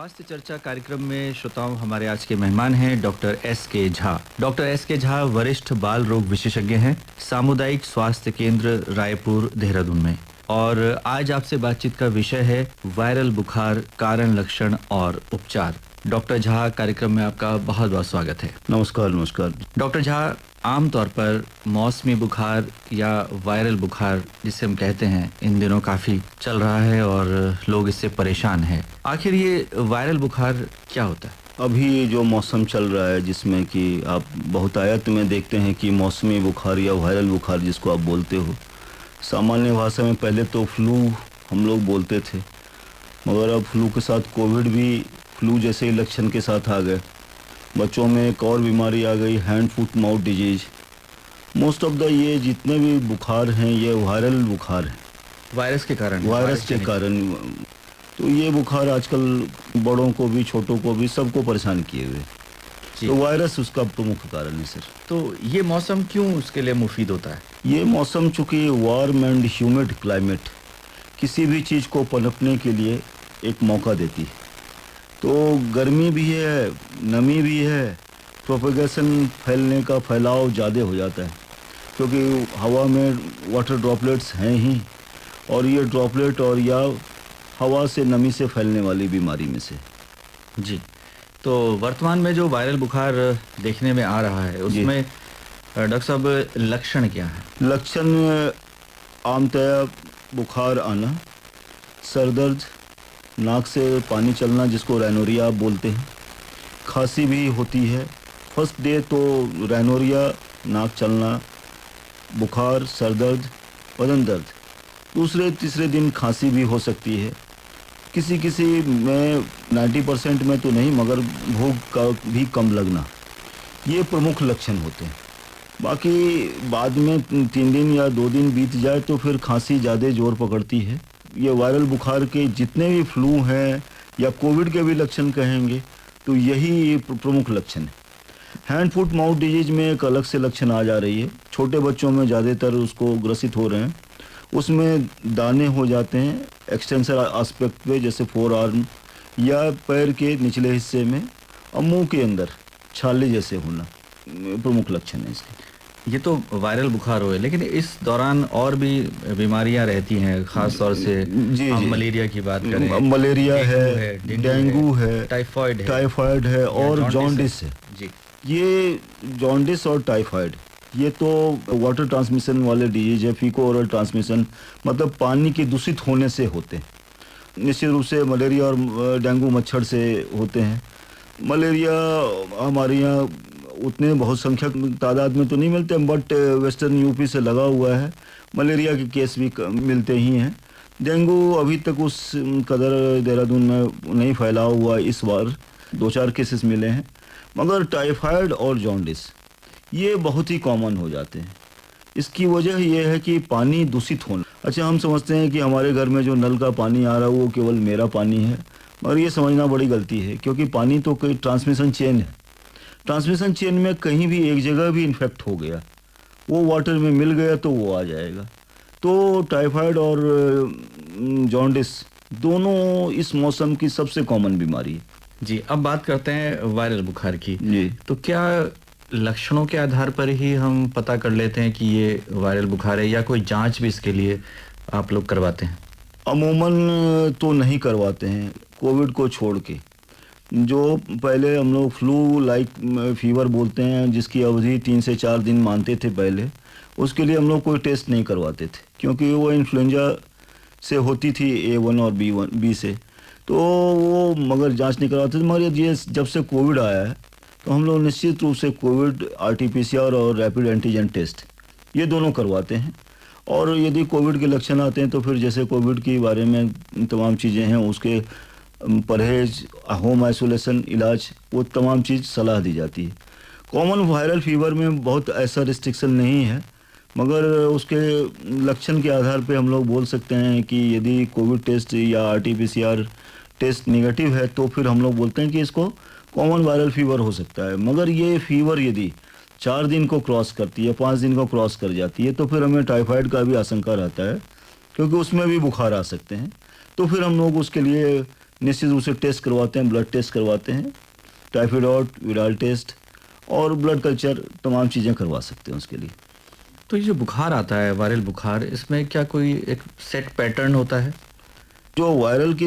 स्वास्थ्य चर्चा कार्यक्रम में श्रोताओं हमारे आज के मेहमान हैं डॉक्टर एस के झा। डॉक्टर एस के झा वरिष्ठ बाल रोग विशेषज्ञ हैं, सामुदायिक स्वास्थ्य केंद्र रायपुर देहरादून में। और आज आपसे बातचीत का विषय है वायरल बुखार, कारण, लक्षण और उपचार। डॉक्टर झा, कार्यक्रम में आपका बहुत बहुत स्वागत है। नमस्कार। नमस्कार डॉक्टर झा, आमतौर पर मौसमी बुखार या वायरल बुखार जिसे हम कहते हैं, इन दिनों काफ़ी चल रहा है और लोग इससे परेशान हैं। आखिर ये वायरल बुखार क्या होता है? अभी जो मौसम चल रहा है जिसमें कि आप बहुतायत में देखते हैं कि मौसमी बुखार या वायरल बुखार जिसको आप बोलते हो, सामान्य भाषा में पहले तो फ्लू हम लोग बोलते थे, मगर अब फ्लू के साथ कोविड भी फ्लू जैसे ही लक्षण के साथ आ गए। बच्चों में एक और बीमारी आ गई, hand foot mouth disease. Most of the ये जितने भी बुखार हैं ये वायरल बुखार हैं, वायरस के कारण। तो ये बुखार आजकल बड़ों को भी, छोटों को भी, सबको परेशान किए हुए। तो वायरस उसका प्रमुख कारण है सर। तो ये मौसम क्यों उसके लिए मुफीद होता है? ये मौसम चूँकि वार्म एंड ह्यूमिड क्लाइमेट किसी भी चीज़ को पनपने के लिए एक मौका देती है। तो गर्मी भी है, नमी भी है, प्रोपेगेशन फैलने का फैलाव ज़्यादा हो जाता है क्योंकि हवा में वाटर ड्रॉपलेट्स हैं ही, और ये ड्रॉपलेट और या हवा से नमी से फैलने वाली बीमारी में से। जी, तो वर्तमान में जो वायरल बुखार देखने में आ रहा है उसमें डॉक्टर साहब लक्षण क्या है? लक्षण आमतया बुखार आना, सर दर्द, नाक से पानी चलना जिसको रैनोरिया आप बोलते हैं, खांसी भी होती है। फर्स्ट डे तो रैनोरिया, नाक चलना, बुखार, सर दर्द, बदन दर्द। दूसरे तीसरे दिन खांसी भी हो सकती है, किसी किसी में 90% में तो नहीं मगर भूख का भी कम लगना। ये प्रमुख लक्षण होते हैं। बाकी बाद में 3 दिन या 2 दिन बीत जाए तो फिर खांसी ज़्यादा जोर पकड़ती है। ये वायरल बुखार के जितने भी फ्लू हैं या कोविड के भी लक्षण कहेंगे तो यही प्रमुख लक्षण है। हैंड फुट माउथ डिजीज में एक अलग से लक्षण आ जा रही है, छोटे बच्चों में ज़्यादातर उसको ग्रसित हो रहे हैं। उसमें दाने हो जाते हैं एक्सटेंसर एस्पेक्ट पे, जैसे फोर आर्म या पैर के निचले हिस्से में, और मुँह के अंदर छाले जैसे होना प्रमुख लक्षण है इसके। ये तो वायरल बुखार हुए, लेकिन इस दौरान और भी बीमारियां रहती हैं, खास तौर से हम मलेरिया की बात करें, मलेरिया है, डेंगू है, टाइफाइड है और जॉन्डिस है। जी, ये जॉन्डिस और टाइफाइड ये तो वाटर ट्रांसमिशन वाले डिजीज है, फीको ओरल ट्रांसमिशन, मतलब पानी के दूषित होने से होते हैं। निश्चित रूप से मलेरिया और डेंगू मच्छर से होते हैं। मलेरिया हमारे यहाँ उतने बहुत संख्यक तादाद में तो नहीं मिलते, बट वेस्टर्न यूपी से लगा हुआ है, मलेरिया के केस भी मिलते ही हैं। डेंगू अभी तक उस कदर देहरादून में नहीं फैला हुआ, इस बार 2-4 केसेस मिले हैं। मगर टाइफाइड और जॉन्डिस ये बहुत ही कॉमन हो जाते हैं। इसकी वजह यह है कि पानी दूषित होना। अच्छा, हम समझते हैं कि हमारे घर में जो नल का पानी आ रहा है वो केवल मेरा पानी है, मगर ये समझना बड़ी गलती है क्योंकि पानी तो कोई ट्रांसमिशन चेन है। ट्रांसमिशन चेन में कहीं भी एक जगह भी इन्फेक्ट हो गया, वो वाटर में मिल गया तो वो आ जाएगा। तो टाइफाइड और जॉन्डिस दोनों इस मौसम की सबसे कॉमन बीमारी है। जी, अब बात करते हैं वायरल बुखार की। जी, तो क्या लक्षणों के आधार पर ही हम पता कर लेते हैं कि ये वायरल बुखार है, या कोई जांच भी इसके लिए आप लोग करवाते हैं? अमूमन तो नहीं करवाते हैं, कोविड को छोड़ के। जो पहले हम लोग फ्लू लाइक फीवर बोलते हैं जिसकी अवधि 3 से 4 दिन मानते थे पहले, उसके लिए हम लोग कोई टेस्ट नहीं करवाते थे क्योंकि वो इन्फ्लुएंजा से होती थी, A1 और B से, तो वो मगर जांच नहीं करवाते थे। मगर ये जब से कोविड आया है तो हम लोग निश्चित रूप से कोविड RT-PCR और रैपिड एंटीजन टेस्ट ये दोनों करवाते हैं। और यदि कोविड के लक्षण आते हैं तो फिर जैसे कोविड के बारे में तमाम चीज़ें हैं, उसके परहेज, होम आइसोलेशन, इलाज, वो तमाम चीज़ सलाह दी जाती है। कॉमन वायरल फीवर में बहुत ऐसा रिस्ट्रिक्शन नहीं है, मगर उसके लक्षण के आधार पे हम लोग बोल सकते हैं कि यदि कोविड टेस्ट या RT-PCR टेस्ट नेगेटिव है तो फिर हम लोग बोलते हैं कि इसको कॉमन वायरल फीवर हो सकता है। मगर ये फीवर यदि 4 दिन को क्रॉस करती है, 5 दिन को क्रॉस कर जाती है, तो फिर हमें टाइफाइड का भी आशंका रहता है क्योंकि उसमें भी बुखार आ सकते हैं। तो फिर हम लोग उसके लिए निश्चित रूप से टेस्ट करवाते हैं, ब्लड टेस्ट करवाते हैं, टाइफाइड, विराल टेस्ट और ब्लड कल्चर, तमाम चीज़ें करवा सकते हैं उसके लिए। तो ये जो बुखार आता है, वायरल बुखार, इसमें क्या कोई एक सेट पैटर्न होता है? जो वायरल की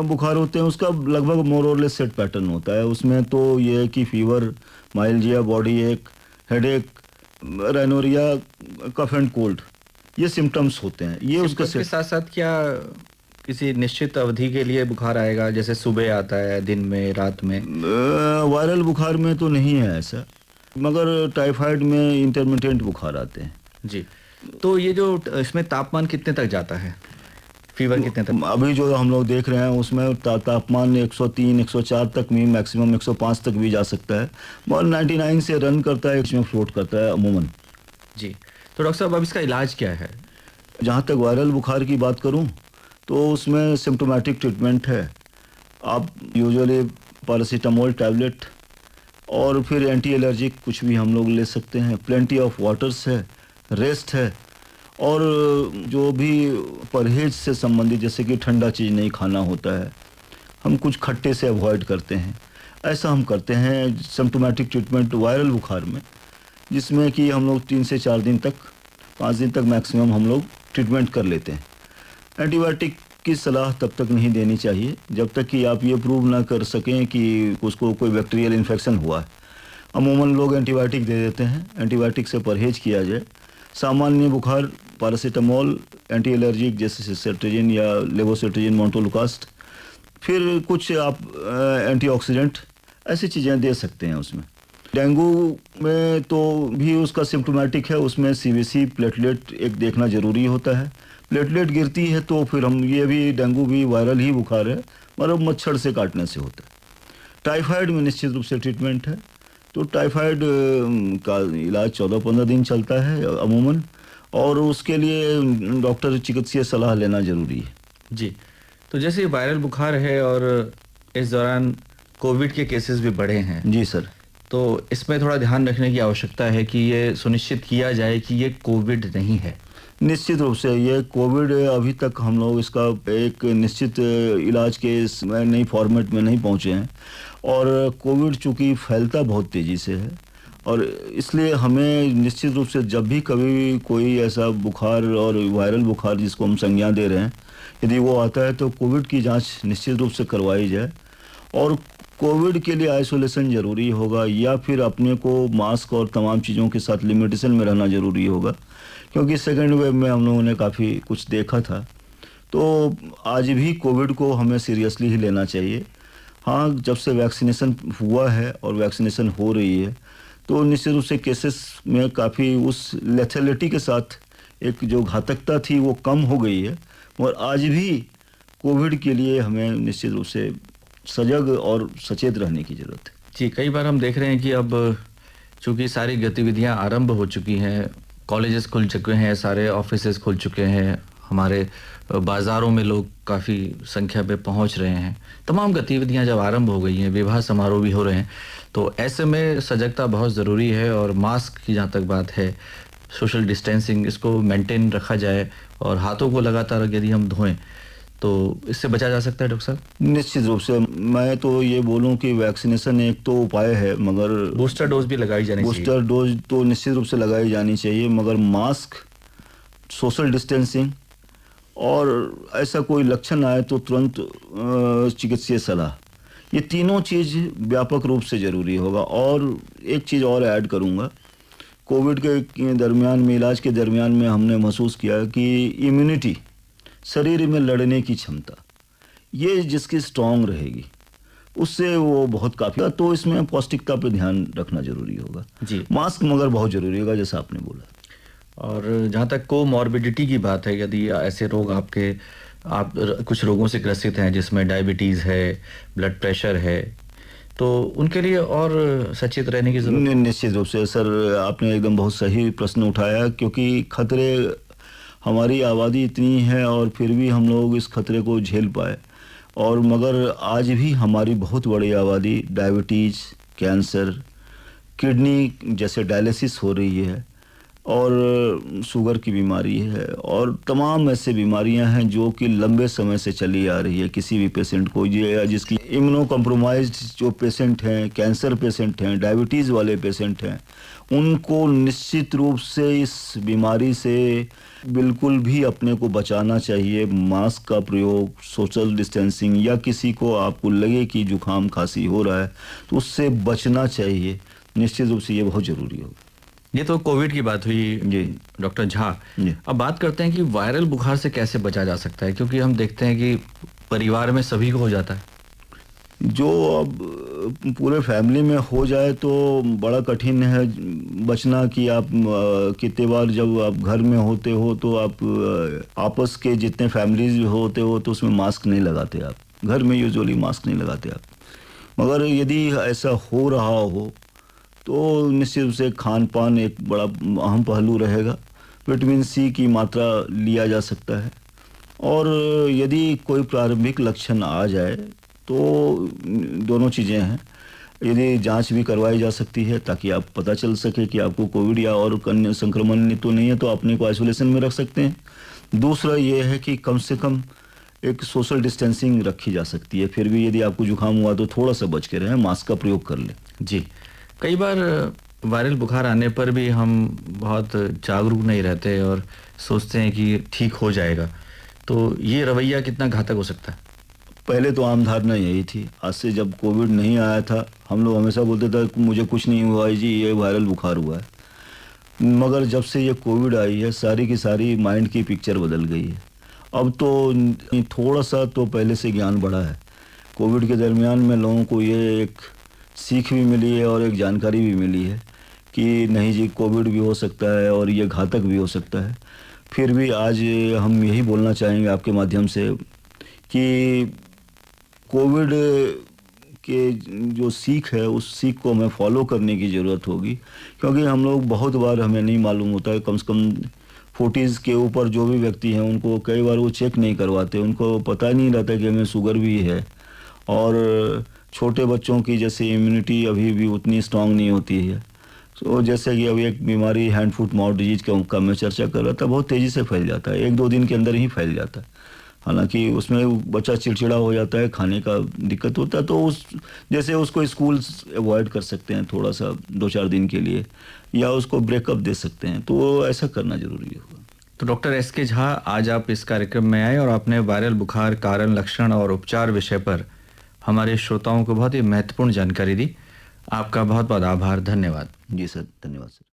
बुखार होते हैं उसका लगभग मोर और लेस सेट पैटर्न होता है। उसमें तो ये है कि fever, myalgia, body ache, headache, rhinorrhoea, cough and cold, ये सिम्टम्स होते हैं। ये उसका सिम्टम्स के साथ साथ क्या किसी निश्चित अवधि के लिए बुखार आएगा, जैसे सुबह आता है, दिन में, रात में? वायरल बुखार में तो नहीं है ऐसा, मगर टाइफाइड में इंटरमिटेंट बुखार आते हैं। जी। तो ये जो इसमें तापमान कितने तक जाता है, फीवर कितने तक? अभी जो हम लोग देख रहे हैं उसमें तापमान 103, 104 तक भी, मैक्सिमम 105 तक भी जा सकता है, और 99 से रन करता है, इसमें फ्लोट करता है अमूमन। जी। तो डॉक्टर साहब, अब इसका इलाज क्या है? जहाँ तक वायरल बुखार की बात करूँ तो उसमें सिम्टोमेटिक ट्रीटमेंट है। आप यूजुअली पैरासीटामोल टैबलेट और फिर एंटी एलर्जिक कुछ भी हम लोग ले सकते हैं। प्लेंटी ऑफ वाटर्स है, रेस्ट है, और जो भी परहेज से संबंधित, जैसे कि ठंडा चीज़ नहीं खाना होता है, हम कुछ खट्टे से अवॉइड करते हैं, ऐसा हम करते हैं सिम्टोमेटिक ट्रीटमेंट वायरल बुखार में, जिसमें कि हम लोग 3 से 4 दिन तक, 5 दिन तक मैक्सिमम हम लोग ट्रीटमेंट कर लेते हैं। एंटीबायोटिक की सलाह तब तक नहीं देनी चाहिए जब तक कि आप ये प्रूव ना कर सकें कि उसको कोई बैक्टीरियल इन्फेक्शन हुआ है। अमूमन लोग एंटीबायोटिक दे देते हैं, एंटीबायोटिक से परहेज किया जाए। सामान्य बुखार पैरासीटामोल, एंटी एलर्जिक जैसे सेट्रिजिन या लेवोसेट्रिजिन, मोंटोलुकास्ट, फिर कुछ आप एंटीऑक्सीडेंट, ऐसी चीज़ें दे सकते हैं उसमें। डेंगू में तो भी उसका सिम्टोमेटिक है, उसमें सीवीसी प्लेटलेट एक देखना ज़रूरी होता है। प्लेटलेट गिरती है तो फिर हम, ये भी डेंगू भी वायरल ही बुखार है, मतलब मच्छर से काटने से होता है। टाइफाइड में निश्चित रूप से ट्रीटमेंट है, तो टाइफाइड का इलाज 14-15 दिन चलता है अमूमन, और उसके लिए डॉक्टर चिकित्सीय सलाह लेना ज़रूरी है। जी। तो जैसे वायरल बुखार है और इस दौरान कोविड के केसेस भी बढ़े हैं, जी सर। तो इसमें थोड़ा ध्यान रखने की आवश्यकता है कि ये सुनिश्चित किया जाए कि ये कोविड नहीं है। निश्चित रूप से ये कोविड, अभी तक हम लोग इसका एक निश्चित इलाज के नई फॉर्मेट में नहीं पहुंचे हैं, और कोविड चूँकि फैलता बहुत तेज़ी से है, और इसलिए हमें निश्चित रूप से जब भी कभी कोई ऐसा बुखार और वायरल बुखार जिसको हम संज्ञा दे रहे हैं, यदि वो आता है तो कोविड की जांच निश्चित रूप से करवाई जाए, और कोविड के लिए आइसोलेशन ज़रूरी होगा, या फिर अपने को मास्क और तमाम चीज़ों के साथ लिमिटेशन में रहना ज़रूरी होगा, क्योंकि सेकेंड वेव में हम लोगों ने काफ़ी कुछ देखा था। तो आज भी कोविड को हमें सीरियसली ही लेना चाहिए। हाँ, जब से वैक्सीनेशन हुआ है और वैक्सीनेशन हो रही है, तो निश्चित रूप से केसेस में काफ़ी उस लेथेलिटी के साथ एक जो घातकता थी वो कम हो गई है, और आज भी कोविड के लिए हमें निश्चित रूप से सजग और सचेत रहने की ज़रूरत है। जी। कई बार हम देख रहे हैं कि अब चूँकि सारी गतिविधियां आरंभ हो चुकी हैं, कॉलेजेस खुल चुके हैं, सारे ऑफिसेज खुल चुके हैं, हमारे बाज़ारों में लोग काफ़ी संख्या पे पहुंच रहे हैं, तमाम गतिविधियां जब आरंभ हो गई हैं, विवाह समारोह भी हो रहे हैं, तो ऐसे में सजगता बहुत ज़रूरी है, और मास्क की जहाँ तक बात है, सोशल डिस्टेंसिंग, इसको मेंटेन रखा जाए, और हाथों को लगातार यदि हम धोएं तो इससे बचा जा सकता है। डॉक्टर साहब, निश्चित रूप से मैं तो ये बोलूं कि वैक्सीनेशन एक तो उपाय है, मगर बूस्टर डोज भी लगाई जानी चाहिए। बूस्टर डोज तो निश्चित रूप से लगाई जानी चाहिए, मगर मास्क, सोशल डिस्टेंसिंग, और ऐसा कोई लक्षण आए तो तुरंत चिकित्सीय सलाह, ये तीनों चीज़ व्यापक रूप से ज़रूरी होगा। और एक चीज़ और ऐड करूँगा, कोविड के दरमियान में, इलाज के दरमियान में हमने महसूस किया कि इम्यूनिटी, शरीर में लड़ने की क्षमता, ये जिसकी स्ट्रांग रहेगी उससे वो बहुत काफ़ी, तो इसमें पौष्टिकता पर ध्यान रखना ज़रूरी होगा। जी। मास्क मगर बहुत ज़रूरी होगा, जैसा आपने बोला। और जहाँ तक कोमॉर्बिडिटी की बात है, यदि ऐसे रोग आप कुछ रोगों से ग्रसित हैं, जिसमें डायबिटीज़ है, ब्लड प्रेशर है, तो उनके लिए और सचेत रहने की ज़रूरत है। निश्चित रूप से सर, आपने एकदम बहुत सही प्रश्न उठाया, क्योंकि खतरे, हमारी आबादी इतनी है और फिर भी हम लोग इस खतरे को झेल पाए, और मगर आज भी हमारी बहुत बड़ी आबादी डायबिटीज़, कैंसर, किडनी जैसे डायलिसिस हो रही है, और शुगर की बीमारी है और तमाम ऐसे बीमारियां हैं जो कि लंबे समय से चली आ रही है किसी भी पेशेंट को, ये जिसकी इम्यूनो कॉम्प्रोमाइज्ड जो पेशेंट हैं, कैंसर पेशेंट हैं, डायबिटीज़ वाले पेशेंट हैं, उनको निश्चित रूप से इस बीमारी से बिल्कुल भी अपने को बचाना चाहिए। मास्क का प्रयोग, सोशल डिस्टेंसिंग, या किसी को आपको लगे कि जुकाम खांसी हो रहा है तो उससे बचना चाहिए। निश्चित रूप से ये बहुत ज़रूरी होगा। ये तो कोविड की बात हुई जी डॉक्टर झा। जी। अब बात करते हैं कि वायरल बुखार से कैसे बचा जा सकता है, क्योंकि हम देखते हैं कि परिवार में सभी को हो जाता है। जो अब पूरे फैमिली में हो जाए तो बड़ा कठिन है बचना कि आप कितने बार जब आप घर में होते हो तो आप आपस के जितने फैमिलीज होते हो तो उसमें मास्क नहीं लगाते आप, घर में यूजुअली मास्क नहीं लगाते आप। मगर यदि ऐसा हो रहा हो तो निश्चित रूप से खान पान एक बड़ा अहम पहलू रहेगा। विटामिन सी की मात्रा लिया जा सकता है और यदि कोई प्रारंभिक लक्षण आ जाए तो दोनों चीज़ें हैं, यदि जांच भी करवाई जा सकती है ताकि आप पता चल सके कि आपको कोविड या और अन्य संक्रमण तो नहीं है, तो अपने को आइसोलेशन में रख सकते हैं। दूसरा ये है कि कम से कम एक सोशल डिस्टेंसिंग रखी जा सकती है। फिर भी यदि आपको जुकाम हुआ तो थोड़ा सा बच के रहें, मास्क का प्रयोग कर लें। जी, कई बार वायरल बुखार आने पर भी हम बहुत जागरूक नहीं रहते और सोचते हैं कि ठीक हो जाएगा, तो ये रवैया कितना घातक हो सकता है? पहले तो आम धारणा यही थी। आज से जब कोविड नहीं आया था हम लोग हमेशा बोलते थे कि मुझे कुछ नहीं हुआ है जी, ये वायरल बुखार हुआ है। मगर जब से ये कोविड आई है सारी की सारी माइंड की पिक्चर बदल गई है। अब तो थोड़ा सा तो पहले से ज्ञान बढ़ा है। कोविड के दरमियान में लोगों को ये एक सीख भी मिली है और एक जानकारी भी मिली है कि नहीं जी, कोविड भी हो सकता है और ये घातक भी हो सकता है। फिर भी आज हम यही बोलना चाहेंगे आपके माध्यम से कि कोविड के जो सीख है उस सीख को हमें फॉलो करने की ज़रूरत होगी, क्योंकि हम लोग बहुत बार हमें नहीं मालूम होता है। कम से कम 40s के ऊपर जो भी व्यक्ति हैं उनको कई बार वो चेक नहीं करवाते, उनको पता नहीं रहता कि हमें शुगर भी है। और छोटे बच्चों की जैसे इम्यूनिटी अभी भी उतनी स्ट्रांग नहीं होती है। तो जैसे कि अभी एक बीमारी हैंड फुट माउथ डिजीज का मैं चर्चा कर रहा था, बहुत तेज़ी से फैल जाता है, 1-2 दिन के अंदर ही फैल जाता है। हालांकि उसमें बच्चा चिड़चिड़ा हो जाता है, खाने का दिक्कत होता है, तो उस जैसे उसको स्कूल अवॉइड कर सकते हैं थोड़ा सा 2-4 दिन के लिए, या उसको ब्रेकअप दे सकते हैं, तो ऐसा करना ज़रूरी होगा। तो डॉक्टर एस के झा, आज आप इस कार्यक्रम में आए और आपने वायरल बुखार कारण, लक्षण और उपचार विषय पर हमारे श्रोताओं को बहुत ही महत्वपूर्ण जानकारी दी। आपका बहुत बहुत आभार, धन्यवाद। जी सर, धन्यवाद सर।